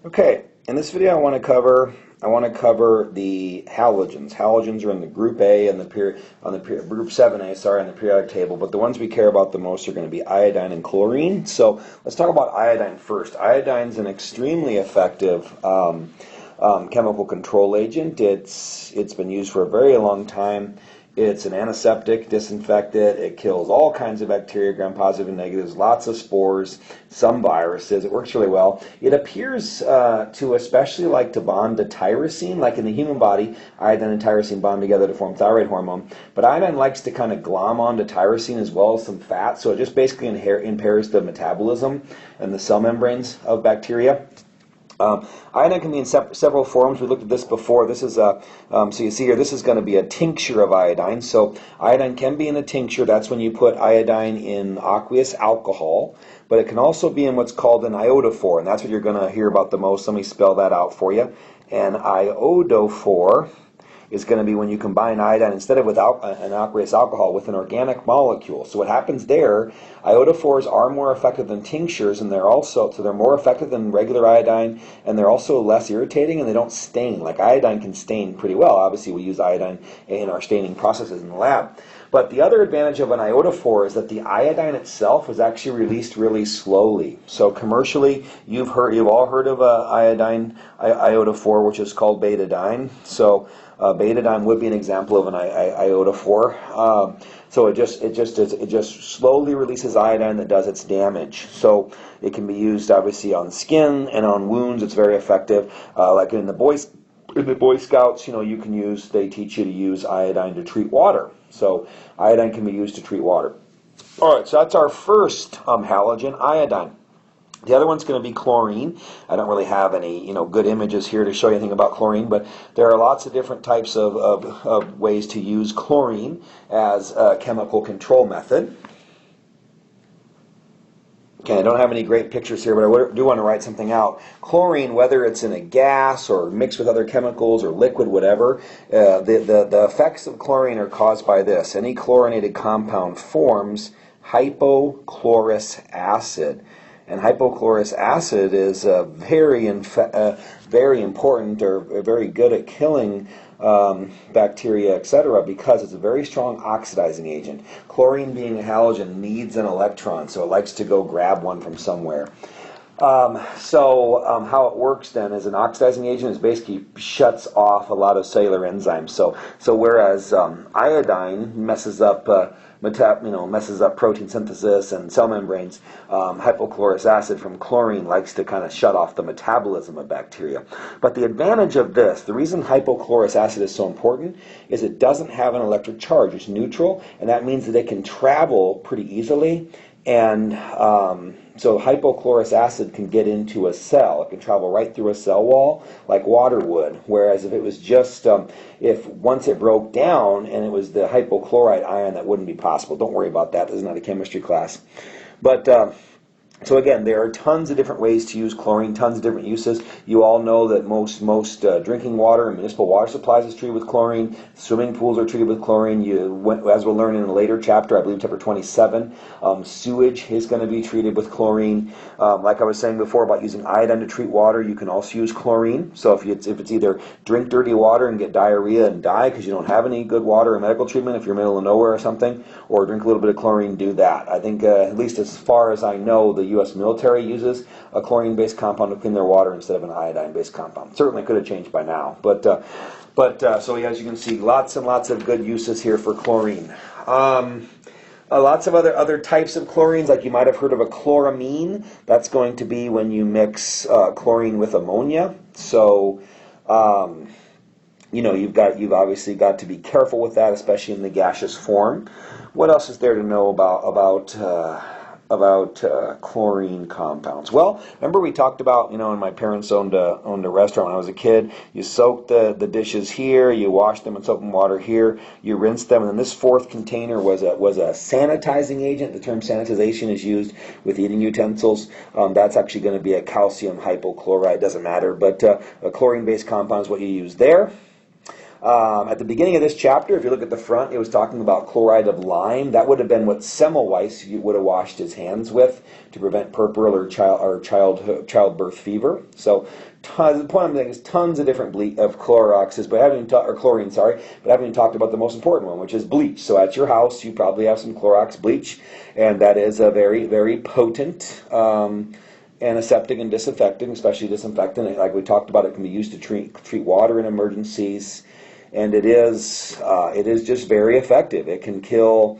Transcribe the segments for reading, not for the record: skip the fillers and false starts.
Okay, in this video I want to cover the halogens. Halogens are in the group A and group 7A, sorry, on the periodic table, but the ones we care about the most are going to be iodine and chlorine. So let's talk about iodine first. Iodine is an extremely effective chemical control agent. It's been used for a very long time. It's an antiseptic, disinfectant. It kills all kinds of bacteria, gram-positive and negatives, lots of spores, some viruses. It works really well. It appears to especially like to bond to tyrosine, like in the human body, iodine and tyrosine bond together to form thyroid hormone. But iodine likes to kind of glom onto tyrosine as well as some fat, so it just basically impairs the metabolism and the cell membranes of bacteria. Iodine can be in several forms. We looked at this before. This is so you see here, this is going to be a tincture of iodine. So iodine can be in a tincture. That's when you put iodine in aqueous alcohol. But it can also be in what's called an iodophore, and that's what you're going to hear about the most. Let me spell that out for you. An iodophore is going to be when you combine iodine instead of with an aqueous alcohol with an organic molecule. So what happens there, iodophores are more effective than tinctures, and they're more effective than regular iodine, and they're also less irritating, and they don't stain. Like iodine can stain pretty well. Obviously we use iodine in our staining processes in the lab. But the other advantage of an iodophore is that the iodine itself is actually released really slowly. So commercially, you've all heard of iodophore, which is called betadine. So betadine would be an example of an iodophore. So it just slowly releases iodine that does its damage. So it can be used obviously on skin and on wounds. It's very effective. Like in the Boy Scouts, they teach you to use iodine to treat water. So iodine can be used to treat water. All right, so that's our first halogen, iodine. The other one's going to be chlorine. I don't really have any, good images here to show you anything about chlorine, but there are lots of different types of ways to use chlorine as a chemical control method. Okay, I don't have any great pictures here, but I do want to write something out. Chlorine, whether it's in a gas or mixed with other chemicals or liquid, whatever, the effects of chlorine are caused by this. Any chlorinated compound forms hypochlorous acid. And hypochlorous acid is very important or very good at killing bacteria, etc., because it's a very strong oxidizing agent. Chlorine, being a halogen, needs an electron, so it likes to go grab one from somewhere. How it works then as an oxidizing agent is basically shuts off a lot of cellular enzymes. So whereas iodine messes up protein synthesis and cell membranes, hypochlorous acid from chlorine likes to kind of shut off the metabolism of bacteria. But the advantage of this, the reason hypochlorous acid is so important, is it doesn't have an electric charge. It's neutral, and that means that it can travel pretty easily. And so hypochlorous acid can get into a cell. It can travel right through a cell wall like water would. Whereas if it was just, if once it broke down and it was the hypochlorite ion, that wouldn't be possible. Don't worry about that. This is not a chemistry class. But so again, there are tons of different ways to use chlorine, tons of different uses. You all know that most drinking water and municipal water supplies is treated with chlorine. Swimming pools are treated with chlorine. As we'll learn in a later chapter, I believe chapter 27, sewage is going to be treated with chlorine. Like I was saying before about using iodine to treat water, you can also use chlorine. So if it's either drink dirty water and get diarrhea and die because you don't have any good water or medical treatment, if you're middle of nowhere or something, or drink a little bit of chlorine, do that. I think at least as far as I know, the U.S. military uses a chlorine-based compound to clean their water instead of an iodine-based compound. Certainly could have changed by now, but so as you can see, lots and lots of good uses here for chlorine. Lots of other types of chlorines, like you might have heard of a chloramine. That's going to be when you mix chlorine with ammonia. So you've obviously got to be careful with that, especially in the gaseous form. What else is there to know about chlorine compounds? Well, remember we talked about, when my parents owned a restaurant when I was a kid, you soak the dishes here, you wash them in soap and water here, you rinse them, and then this fourth container was a sanitizing agent. The term sanitization is used with eating utensils. That's actually going to be a calcium hypochlorite, doesn't matter, but a chlorine-based compound is what you use there. At the beginning of this chapter, if you look at the front, it was talking about chloride of lime. That would have been what Semmelweis would have washed his hands with to prevent puerperal or childbirth fever. So the point I'm making is tons of different of Cloroxes, but or chlorine, sorry, but haven't even talked about the most important one, which is bleach. So at your house, you probably have some Clorox bleach, and that is a very, very potent antiseptic and disinfectant, especially disinfectant. Like we talked about, it can be used to treat water in emergencies. And it is just very effective. It can kill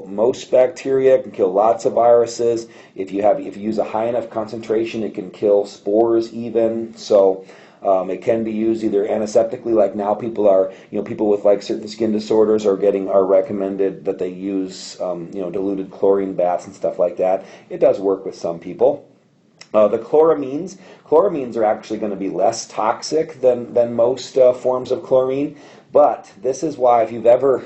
most bacteria. It can kill lots of viruses. If you use a high enough concentration, it can kill spores even. So it can be used either antiseptically, like now people with like certain skin disorders are recommended that they use diluted chlorine baths and stuff like that. It does work with some people. The chloramines are actually going to be less toxic than most forms of chlorine, but this is why if you've ever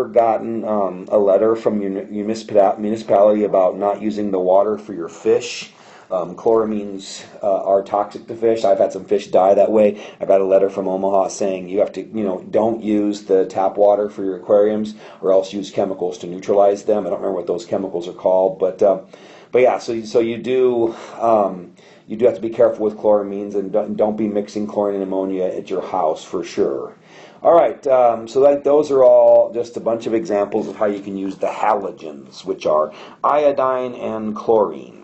gotten a letter from your municipality about not using the water for your fish, chloramines are toxic to fish. I've had some fish die that way. I got a letter from Omaha saying you have to, don't use the tap water for your aquariums, or else use chemicals to neutralize them. I don't remember what those chemicals are called, but yeah, so you do have to be careful with chloramines, and don't be mixing chlorine and ammonia at your house for sure. All right, so those are all just a bunch of examples of how you can use the halogens, which are iodine and chlorine.